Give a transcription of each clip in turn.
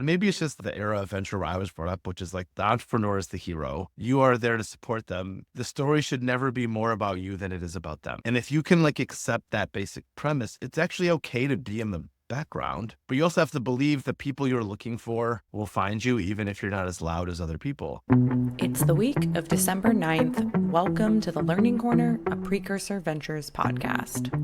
And maybe it's just the era of venture where I was brought up, which is like the entrepreneur is the hero. You are there to support them. The story should never be more about you than it is about them. And if you can like accept that basic premise, it's actually okay to be in the background, but you also have to believe the people you're looking for will find you, even if you're not as loud as other people. It's the week of December 9th. Welcome to the Learning Corner, a Precursor Ventures podcast.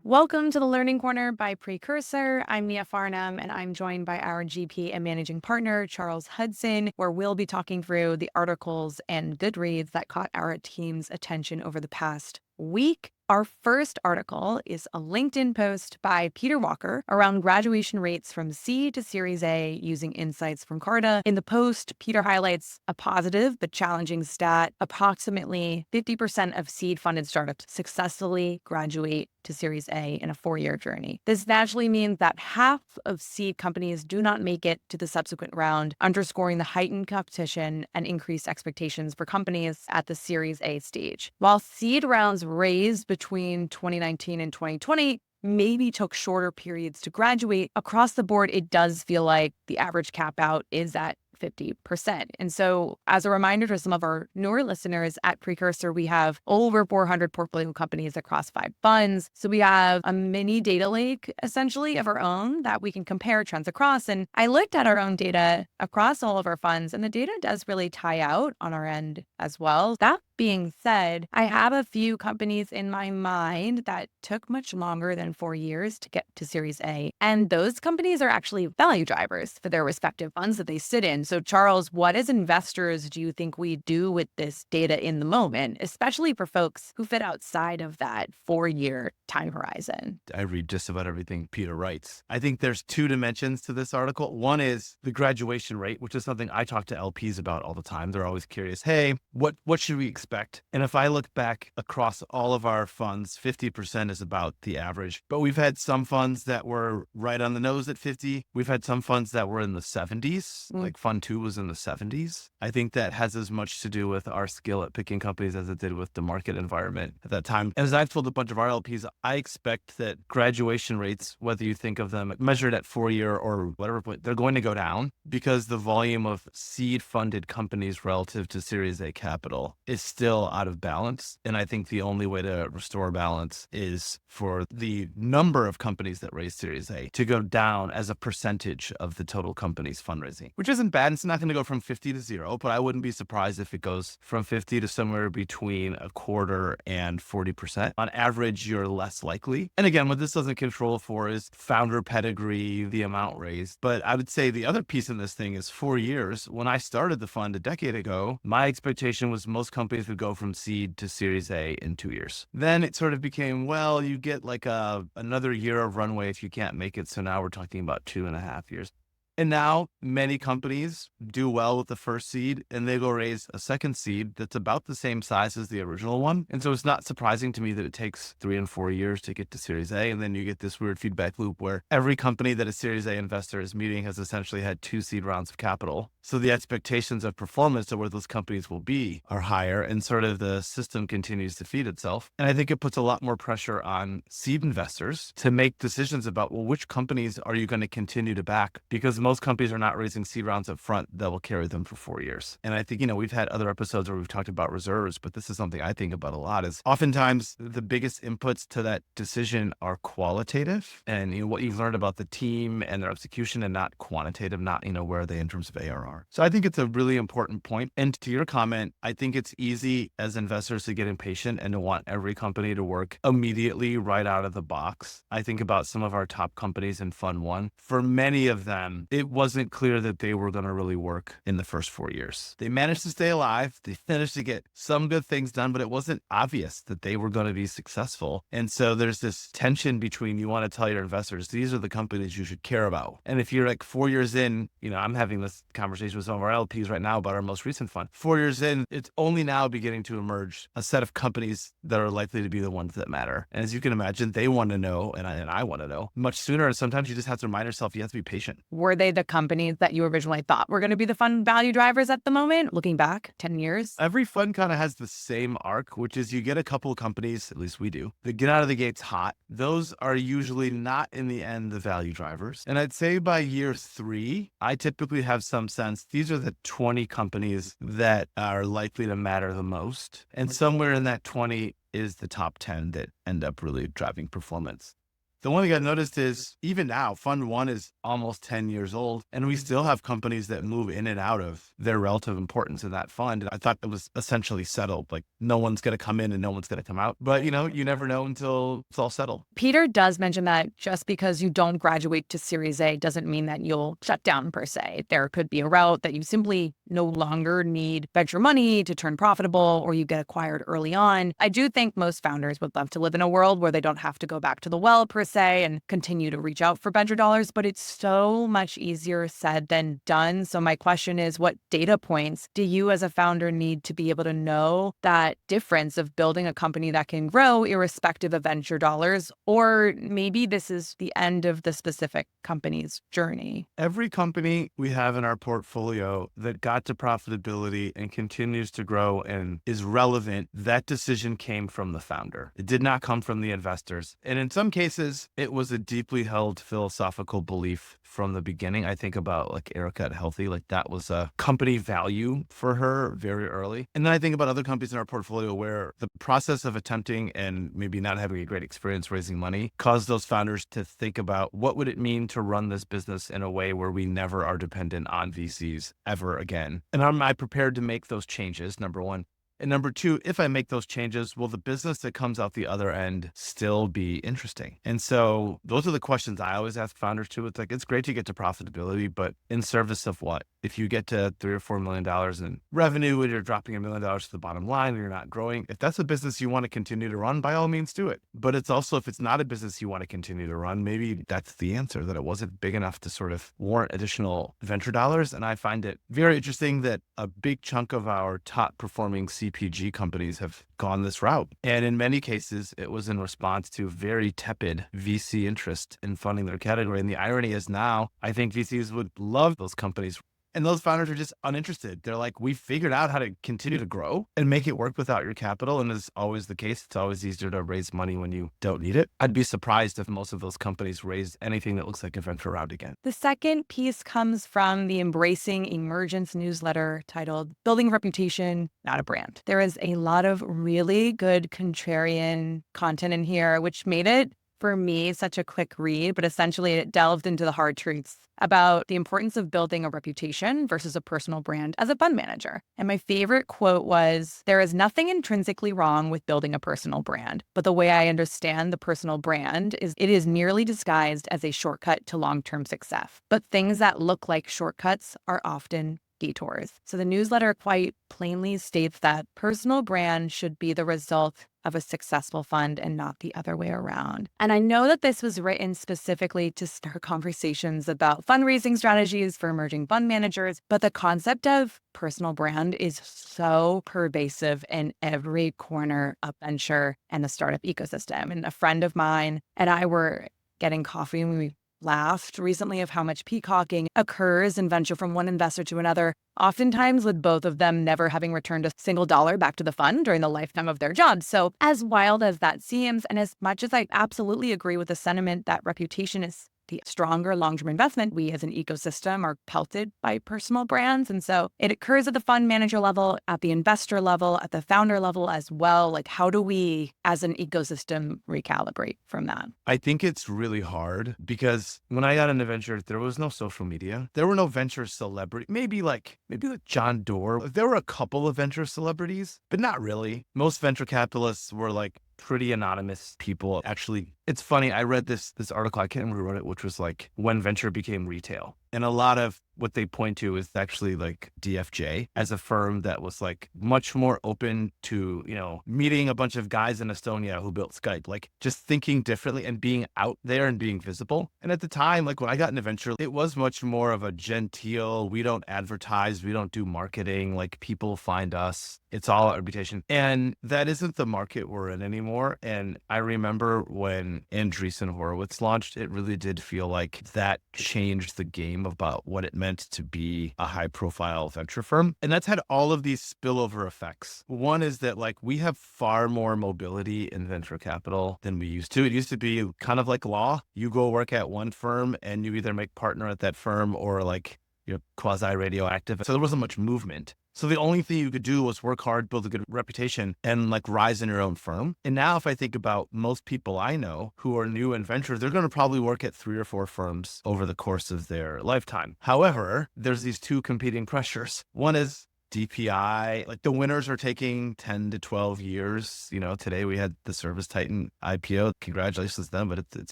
Welcome to the Learning Corner by Precursor. I'm Mia Farnham, and I'm joined by our GP and managing partner, Charles Hudson, where we'll be talking through the articles and good reads that caught our team's attention over the past week. Our first article is a LinkedIn post by Peter Walker around graduation rates from C to Series A using insights from Carta. In the post, Peter highlights a positive but challenging stat. Approximately 50% of seed-funded startups successfully graduate to Series A in a 4-year journey. This naturally means that half of seed companies do not make it to the subsequent round, underscoring the heightened competition and increased expectations for companies at the Series A stage. While seed rounds raised between 2019 and 2020 maybe took shorter periods to graduate, across the board, it does feel like the average cap out is at 50%. And so as a reminder to some of our newer listeners at Precursor, we have over 400 portfolio companies across 5 funds. So we have a mini data lake essentially of our own that we can compare trends across. And I looked at our own data across all of our funds, and the data does really tie out on our end as well. That being said, I have a few companies in my mind that took much longer than 4 years to get to Series A. And those companies are actually value drivers for their respective funds that they sit in. So Charles, what as investors do you think we do with this data in the moment, especially for folks who fit outside of that 4-year time horizon? I read just about everything Peter writes. I think there's 2 dimensions to this article. One is the graduation rate, which is something I talk to LPs about all the time. They're always curious, hey, what should we expect? And if I look back across all of our funds, 50% is about the average. But we've had some funds that were right on the nose at 50. We've had some funds that were in the 70s, like Fund 2 was in the 70s. I think that has as much to do with our skill at picking companies as it did with the market environment at that time. As I've told a bunch of our LPs, I expect that graduation rates, whether you think of them measured at 4-year or whatever point, they're going to go down because the volume of seed funded companies relative to Series A capital is still out of balance. And I think the only way to restore balance is for the number of companies that raise Series A to go down as a percentage of the total company's fundraising, which isn't bad. It's not going to go from 50 to 0, but I wouldn't be surprised if it goes from 50 to somewhere between a quarter and 40%. On average, you're less likely. And again, what this doesn't control for is founder pedigree, the amount raised. But I would say the other piece in this thing is 4 years. When I started the fund a decade ago, my expectation was most companies would go from seed to Series A in 2 years. Then it sort of became, well, you get like another year of runway if you can't make it. So now we're talking about 2.5 years. And now many companies do well with the first seed and they go raise a second seed that's about the same size as the original one. And so it's not surprising to me that it takes 3 and 4 years to get to Series A. And then you get this weird feedback loop where every company that a Series A investor is meeting has essentially had 2 seed rounds of capital. So the expectations of performance of where those companies will be are higher, and sort of the system continues to feed itself. And I think it puts a lot more pressure on seed investors to make decisions about, well, which companies are you going to continue to back? Because most companies are not raising seed rounds up front that will carry them for 4 years. And I think, we've had other episodes where we've talked about reserves, but this is something I think about a lot is oftentimes the biggest inputs to that decision are qualitative and what you've learned about the team and their execution, and not quantitative, not, where are they in terms of ARR. So I think it's a really important point. And to your comment, I think it's easy as investors to get impatient and to want every company to work immediately right out of the box. I think about some of our top companies in Fund 1. For many of them, it wasn't clear that they were going to really work in the first 4 years. They managed to stay alive. They managed to get some good things done, but it wasn't obvious that they were going to be successful. And so there's this tension between you want to tell your investors, these are the companies you should care about. And if you're like 4 years in, I'm having this conversation with some of our LPs right now about our most recent fund. 4 years in, it's only now beginning to emerge a set of companies that are likely to be the ones that matter. And as you can imagine, they want to know, and I want to know much sooner. And sometimes you just have to remind yourself, you have to be patient. Were they the companies that you originally thought were going to be the fund value drivers at the moment, looking back 10 years? Every fund kind of has the same arc, which is you get a couple of companies, at least we do, that get out of the gates hot. Those are usually not in the end the value drivers. And I'd say by year 3, I typically have some sense these are the 20 companies that are likely to matter the most. And somewhere in that 20 is the top 10 that end up really driving performance. The one thing I noticed is even now, Fund 1 is almost 10 years old, and we still have companies that move in and out of their relative importance in that fund. And I thought it was essentially settled, like no one's going to come in and no one's going to come out. But, you never know until it's all settled. Peter does mention that just because you don't graduate to Series A doesn't mean that you'll shut down per se. There could be a route that you simply no longer need venture money to turn profitable, or you get acquired early on. I do think most founders would love to live in a world where they don't have to go back to the well per se and continue to reach out for venture dollars, but it's so much easier said than done. So my question is, what data points do you as a founder need to be able to know that difference of building a company that can grow irrespective of venture dollars? Or maybe this is the end of the specific company's journey. Every company we have in our portfolio that got to profitability and continues to grow and is relevant, that decision came from the founder. It did not come from the investors. And in some cases, it was a deeply held philosophical belief from the beginning. I think about like Erica at Healthy, like that was a company value for her very early. And then I think about other companies in our portfolio where the process of attempting and maybe not having a great experience raising money caused those founders to think about what would it mean to run this business in a way where we never are dependent on VCs ever again. And am I prepared to make those changes? Number one. And number two, if I make those changes, will the business that comes out the other end still be interesting? And so those are the questions I always ask founders too. It's like, it's great to get to profitability, but in service of what? If you get to $3 or $4 million in revenue and you're dropping $1 million to the bottom line and you're not growing, if that's a business you want to continue to run, by all means do it. But it's also, if it's not a business you want to continue to run, maybe that's the answer, that it wasn't big enough to sort of warrant additional venture dollars. And I find it very interesting that a big chunk of our top performing CPG companies have gone this route. And in many cases, it was in response to very tepid VC interest in funding their category. And the irony is now, I think VCs would love those companies. And those founders are just uninterested. They're like, we figured out how to continue to grow and make it work without your capital. And as always the case, it's always easier to raise money when you don't need it. I'd be surprised if most of those companies raised anything that looks like a venture round again. The second piece comes from the Embracing Emergence newsletter titled Building a Reputation, Not a Brand. There is a lot of really good contrarian content in here, which made it, for me, such a quick read, but essentially it delved into the hard truths about the importance of building a reputation versus a personal brand as a fund manager. And my favorite quote was, "There is nothing intrinsically wrong with building a personal brand, but the way I understand the personal brand is it is merely disguised as a shortcut to long-term success. But things that look like shortcuts are often detours." So the newsletter quite plainly states that personal brand should be the result of a successful fund and not the other way around. And I know that this was written specifically to start conversations about fundraising strategies for emerging fund managers, but the concept of personal brand is so pervasive in every corner of venture and the startup ecosystem. And a friend of mine and I were getting coffee and we laughed recently of how much peacocking occurs in venture from one investor to another, oftentimes with both of them never having returned a single dollar back to the fund during the lifetime of their job. So as wild as that seems, and as much as I absolutely agree with the sentiment that reputation is the stronger long-term investment, we as an ecosystem are pelted by personal brands. And so it occurs at the fund manager level, at the investor level, at the founder level as well. Like, how do we as an ecosystem recalibrate from that? I think it's really hard because when I got into venture, there was no social media. There were no venture celebrity, maybe like John Doerr. There were a couple of venture celebrities, but not really. Most venture capitalists were like pretty anonymous people. Actually, it's funny. I read this article, I can't remember who wrote it, which was like when venture became retail. And a lot of what they point to is actually like DFJ as a firm that was like much more open to, meeting a bunch of guys in Estonia who built Skype, like just thinking differently and being out there and being visible. And at the time, like when I got into venture, it was much more of a genteel, we don't advertise, we don't do marketing, like people find us. It's all a reputation. And that isn't the market we're in anymore. And I remember when when Andreessen Horowitz launched, it really did feel like that changed the game about what it meant to be a high profile venture firm. And that's had all of these spillover effects. One is that like we have far more mobility in venture capital than we used to. It used to be kind of like law. You go work at one firm and you either make partner at that firm or like you're quasi radioactive. So there wasn't much movement. So the only thing you could do was work hard, build a good reputation, and like rise in your own firm. And now if I think about most people I know who are new in venture, they're going to probably work at 3 or 4 firms over the course of their lifetime. However, there's these two competing pressures. One is DPI, like the winners are taking 10 to 12 years. You know, today we had the Service Titan IPO. Congratulations to them, but it's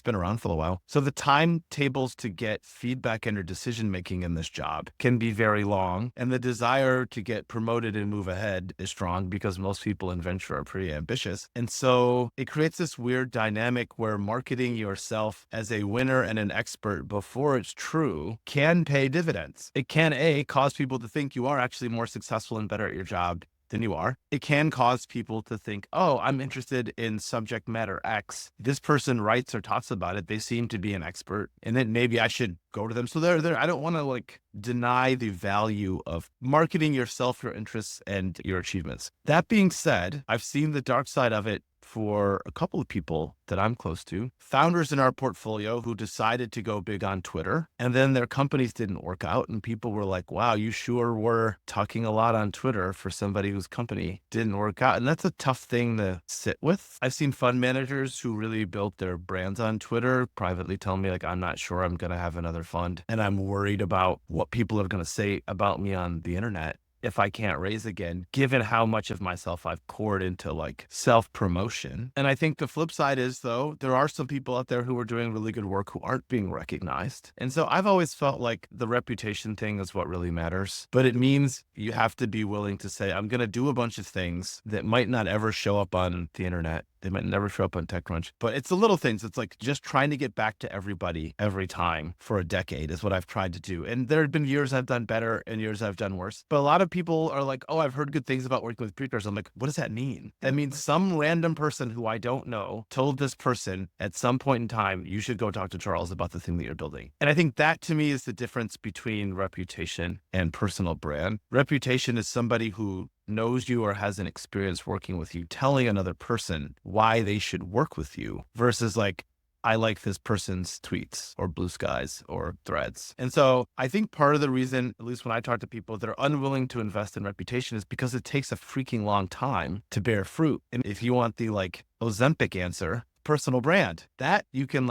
been around for a while. So the timetables to get feedback and your decision making in this job can be very long. And the desire to get promoted and move ahead is strong because most people in venture are pretty ambitious. And so it creates this weird dynamic where marketing yourself as a winner and an expert before it's true can pay dividends. It can cause people to think you are actually more successful and better at your job than you are. It can cause people to think, oh, I'm interested in subject matter X. This person writes or talks about it. They seem to be an expert. And then maybe I should go to them. So I don't want to like deny the value of marketing yourself, your interests, and your achievements. That being said, I've seen the dark side of it for a couple of people that I'm close to, founders in our portfolio who decided to go big on Twitter, and then their companies didn't work out. And people were like, wow, you sure were talking a lot on Twitter for somebody whose company didn't work out. And that's a tough thing to sit with. I've seen fund managers who really built their brands on Twitter privately tell me like, I'm not sure I'm going to have another fund. And I'm worried about what people are going to say about me on the internet if I can't raise again, given how much of myself I've poured into like self-promotion. And I think the flip side is though, there are some people out there who are doing really good work who aren't being recognized. And so I've always felt like the reputation thing is what really matters, but it means you have to be willing to say, I'm going to do a bunch of things that might not ever show up on the internet. They might never show up on TechCrunch, but it's the little things. It's like just trying to get back to everybody every time for a decade is what I've tried to do. And there have been years I've done better and years I've done worse. But a lot of people are like, oh, I've heard good things about working with precursors. I'm like, what does that mean? That means some random person who I don't know told this person at some point in time, you should go talk to Charles about the thing that you're building. And I think that to me is the difference between reputation and personal brand. Reputation is somebody who knows you or has an experience working with you, telling another person why they should work with you versus like, I like this person's tweets or blue skies or threads. And so I think part of the reason, at least when I talk to people that are unwilling to invest in reputation is because it takes a freaking long time to bear fruit. And if you want the like Ozempic answer, personal brand, that you can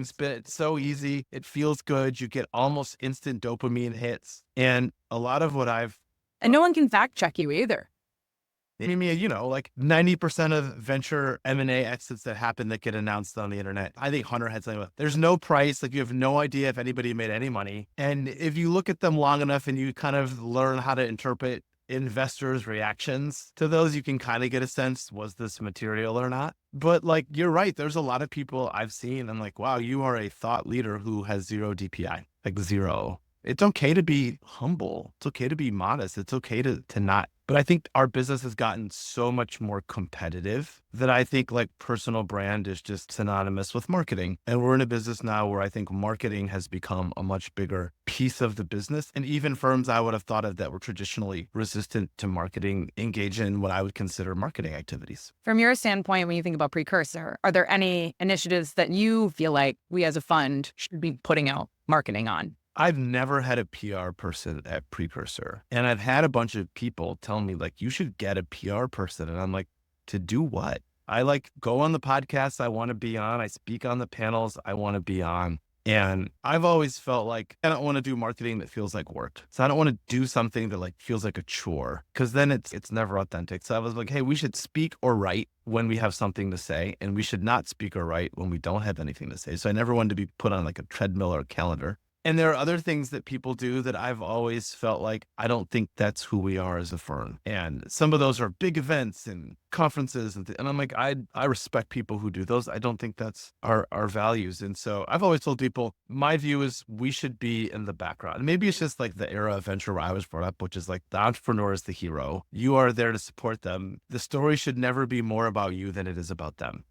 spit it so easy. It feels good. You get almost instant dopamine hits. And a lot of what and no one can fact check you either. I mean, you know, like 90% of venture M&A exits that happen that get announced on the internet. I think Hunter had something about, there's no price. Like you have no idea if anybody made any money. And if you look at them long enough and you kind of learn how to interpret investors' reactions to those, you can kind of get a sense, was this material or not? But like, you're right. There's a lot of people I've seen. I'm like, wow, you are a thought leader who has zero DPI, like zero. It's okay to be humble. It's okay to be modest. It's okay to not. But I think our business has gotten so much more competitive that I think like personal brand is just synonymous with marketing. And we're in a business now where I think marketing has become a much bigger piece of the business. And even firms I would have thought of that were traditionally resistant to marketing engage in what I would consider marketing activities. From your standpoint, when you think about Precursor, are there any initiatives that you feel like we as a fund should be putting out marketing on? I've never had a PR person at Precursor. And I've had a bunch of people tell me like, you should get a PR person. And I'm like, to do what? I like go on the podcasts I want to be on. I speak on the panels I want to be on. And I've always felt like I don't want to do marketing that feels like work. So I don't want to do something that like feels like a chore because then it's never authentic. So I was like, hey, we should speak or write when we have something to say, and we should not speak or write when we don't have anything to say. So I never wanted to be put on like a treadmill or a calendar. And there are other things that people do that I've always felt like, I don't think that's who we are as a firm. And some of those are big events and conferences. And I'm like, I respect people who do those. I don't think that's our values. And so I've always told people, my view is we should be in the background. And maybe it's just like the era of venture where I was brought up, which is like the entrepreneur is the hero. You are there to support them. The story should never be more about you than it is about them.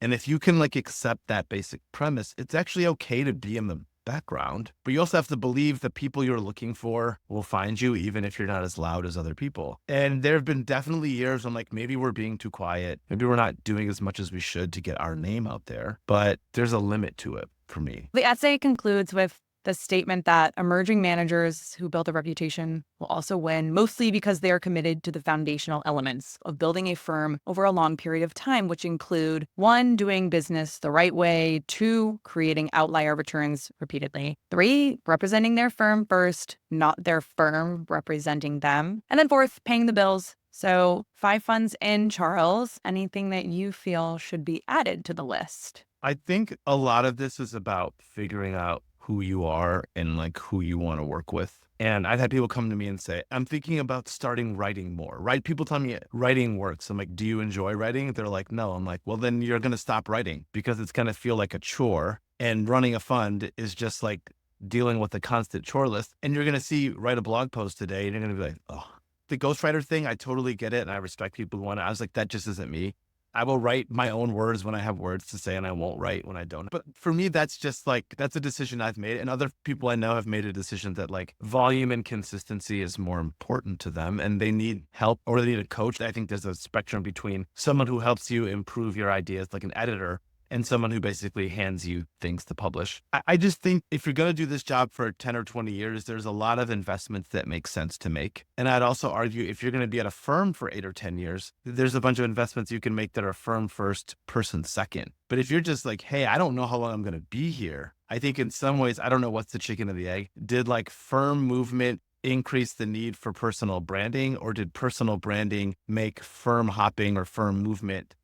And if you can like accept that basic premise, it's actually okay to be in the background, but you also have to believe the people you're looking for will find you, even if you're not as loud as other people. And there have been definitely years when like maybe we're being too quiet, maybe we're not doing as much as we should to get our name out there, but there's a limit to it for me. The essay concludes with the statement that emerging managers who build a reputation will also win, mostly because they are committed to the foundational elements of building a firm over a long period of time, which include 1, doing business the right way, 2, creating outlier returns repeatedly, 3, representing their firm first, not their firm representing them, and then 4th, paying the bills. So 5 funds in, Charles. Anything that you feel should be added to the list? I think a lot of this is about figuring out who you are and like who you want to work with. And I've had people come to me and say, I'm thinking about starting writing more, right? People tell me writing works. I'm like, do you enjoy writing? They're like, no. I'm like, well, then you're going to stop writing because it's going to feel like a chore. And running a fund is just like dealing with a constant chore list. And you're going to see, write a blog post today and you're going to be like, oh, the ghostwriter thing, I totally get it. And I respect people who want to. I was like, that just isn't me. I will write my own words when I have words to say, and I won't write when I don't. But for me, that's just like, that's a decision I've made. And other people I know have made a decision that like volume and consistency is more important to them and they need help or they need a coach. I think there's a spectrum between someone who helps you improve your ideas, like an editor, and someone who basically hands you things to publish. I just think if you're going to do this job for 10 or 20 years, there's a lot of investments that make sense to make. And I'd also argue if you're going to be at a firm for 8 or 10 years, there's a bunch of investments you can make that are firm first, person second. But if you're just like, hey, I don't know how long I'm going to be here, I think in some ways, I don't know what's the chicken or the egg. Did like firm movement increase the need for personal branding, or did personal branding make firm hopping or firm movement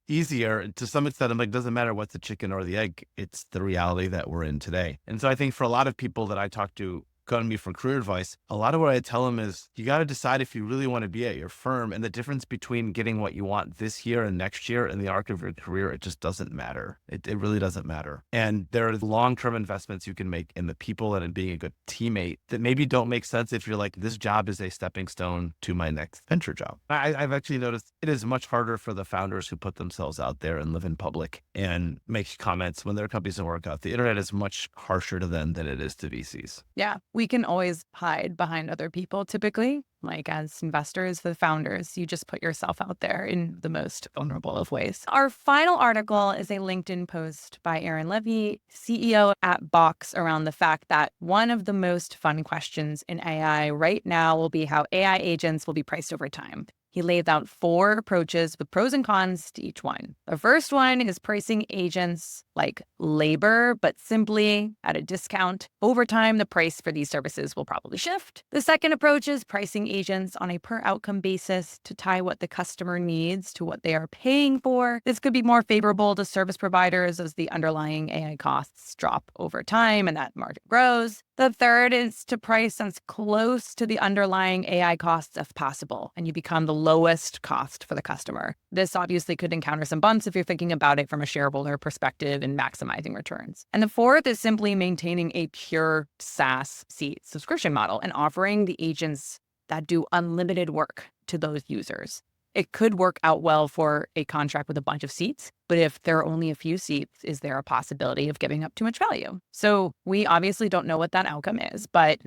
easier? To some extent, I'm like, doesn't matter what's the chicken or the egg. It's the reality that we're in today. And so I think for a lot of people that I talk to come to me for career advice, a lot of what I tell them is you got to decide if you really want to be at your firm, and the difference between getting what you want this year and next year in the arc of your career, it just doesn't matter. It really doesn't matter. And there are long-term investments you can make in the people and in being a good teammate that maybe don't make sense if you're like, this job is a stepping stone to my next venture job. I've actually noticed it is much harder for the founders who put themselves out there and live in public and make comments when their companies don't work out. The internet is much harsher to them than it is to VCs. Yeah, we can always hide behind other people typically. Like as investors, the founders, you just put yourself out there in the most vulnerable of ways. Our final article is a LinkedIn post by Aaron Levie, CEO at Box, around the fact that one of the most fun questions in AI right now will be how AI agents will be priced over time. He laid out 4 approaches with pros and cons to each one. The first one is pricing agents like labor, but simply at a discount. Over time, the price for these services will probably shift. The second approach is pricing agents on a per outcome basis to tie what the customer needs to what they are paying for. This could be more favorable to service providers as the underlying AI costs drop over time and that margin grows. The third is to price as close to the underlying AI costs as possible, and you become the lowest cost for the customer. This obviously could encounter some bumps if you're thinking about it from a shareholder perspective and maximizing returns. And the fourth is simply maintaining a pure SaaS seat subscription model and offering the agents that do unlimited work to those users. It could work out well for a contract with a bunch of seats, but if there are only a few seats, is there a possibility of giving up too much value? So we obviously don't know what that outcome is, but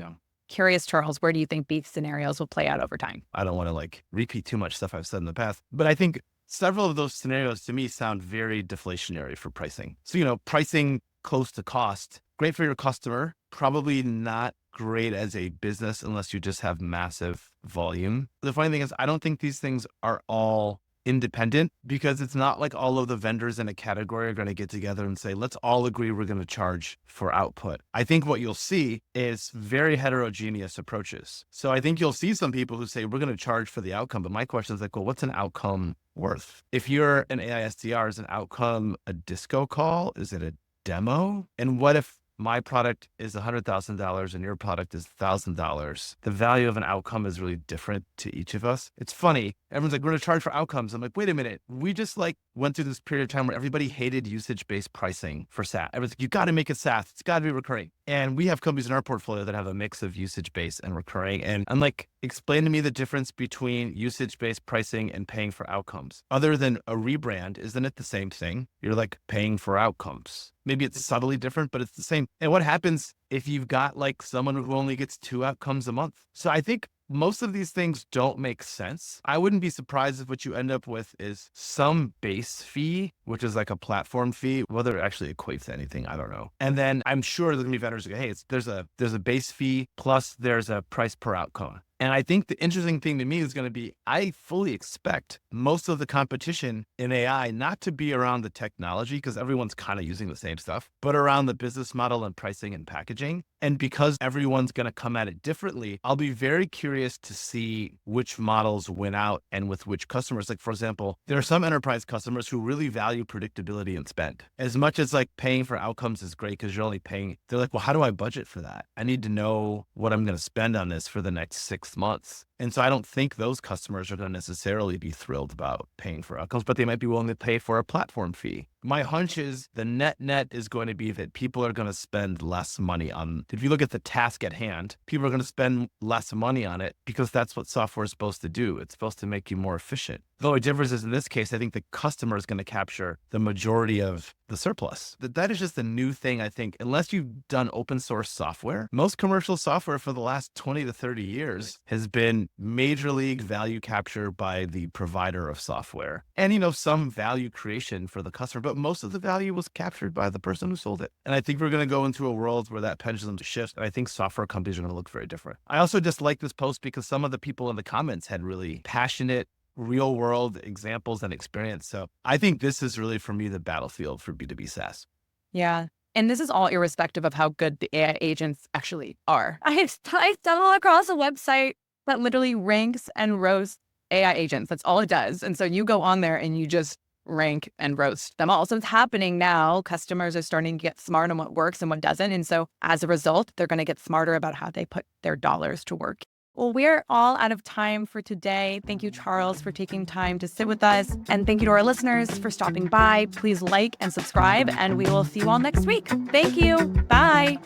curious, Charles, where do you think these scenarios will play out over time? I don't want to like repeat too much stuff I've said in the past, but I think several of those scenarios to me sound very deflationary for pricing. So, pricing close to cost, great for your customer, probably not great as a business unless you just have massive volume. The funny thing is, I don't think these things are all independent, because it's not like all of the vendors in a category are going to get together and say, let's all agree we're going to charge for output. I think what you'll see is very heterogeneous approaches. So I think you'll see some people who say, we're going to charge for the outcome. But my question is like, well, what's an outcome worth? If you're an AI SDR, is an outcome a disco call? Is it a demo? And what if my product is $100,000 and your product is $1,000? The value of an outcome is really different to each of us. It's funny. Everyone's like, we're going to charge for outcomes. I'm like, wait a minute. We just like went through this period of time where everybody hated usage-based pricing for SaaS. Everyone's like, you got to make it SaaS. It's got to be recurring. And we have companies in our portfolio that have a mix of usage-based and recurring. And I'm like, explain to me the difference between usage-based pricing and paying for outcomes. Other than a rebrand, isn't it the same thing? You're like paying for outcomes. Maybe it's subtly different, but it's the same. And what happens if you've got like someone who only gets 2 outcomes a month? So I think most of these things don't make sense. I wouldn't be surprised if what you end up with is some base fee, which is like a platform fee, whether it actually equates to anything, I don't know. And then I'm sure there's gonna be vendors who go, hey, there's a base fee plus there's a price per outcome. And I think the interesting thing to me is going to be, I fully expect most of the competition in AI not to be around the technology, because everyone's kind of using the same stuff, but around the business model and pricing and packaging. And because everyone's going to come at it differently, I'll be very curious to see which models win out and with which customers. Like, for example, there are some enterprise customers who really value predictability and spend. As much as like paying for outcomes is great because you're only paying, they're like, well, how do I budget for that? I need to know what I'm going to spend on this for the next 6 months. And so I don't think those customers are going to necessarily be thrilled about paying for outcomes, but they might be willing to pay for a platform fee. My hunch is the net is going to be that people are going to spend less money on, if you look at the task at hand, people are going to spend less money on it because that's what software is supposed to do. It's supposed to make you more efficient. The only difference is in this case, I think the customer is going to capture the majority of the surplus. That is just a new thing, I think. Unless you've done open source software, most commercial software for the last 20 to 30 years has been major league value capture by the provider of software. And, some value creation for the customer, but most of the value was captured by the person who sold it. And I think we're going to go into a world where that pendulum shifts. And I think software companies are going to look very different. I also just like this post because some of the people in the comments had really passionate, real world examples and experience. So I think this is really, for me, the battlefield for B2B SaaS. Yeah. And this is all irrespective of how good the AI agents actually are. I stumbled across a website that literally ranks and roasts AI agents. That's all it does. And so you go on there and you just rank and roast them all. So it's happening now. Customers are starting to get smart on what works and what doesn't. And so as a result, they're going to get smarter about how they put their dollars to work. Well, we're all out of time for today. Thank you, Charles, for taking time to sit with us. And thank you to our listeners for stopping by. Please like and subscribe, and we will see you all next week. Thank you. Bye.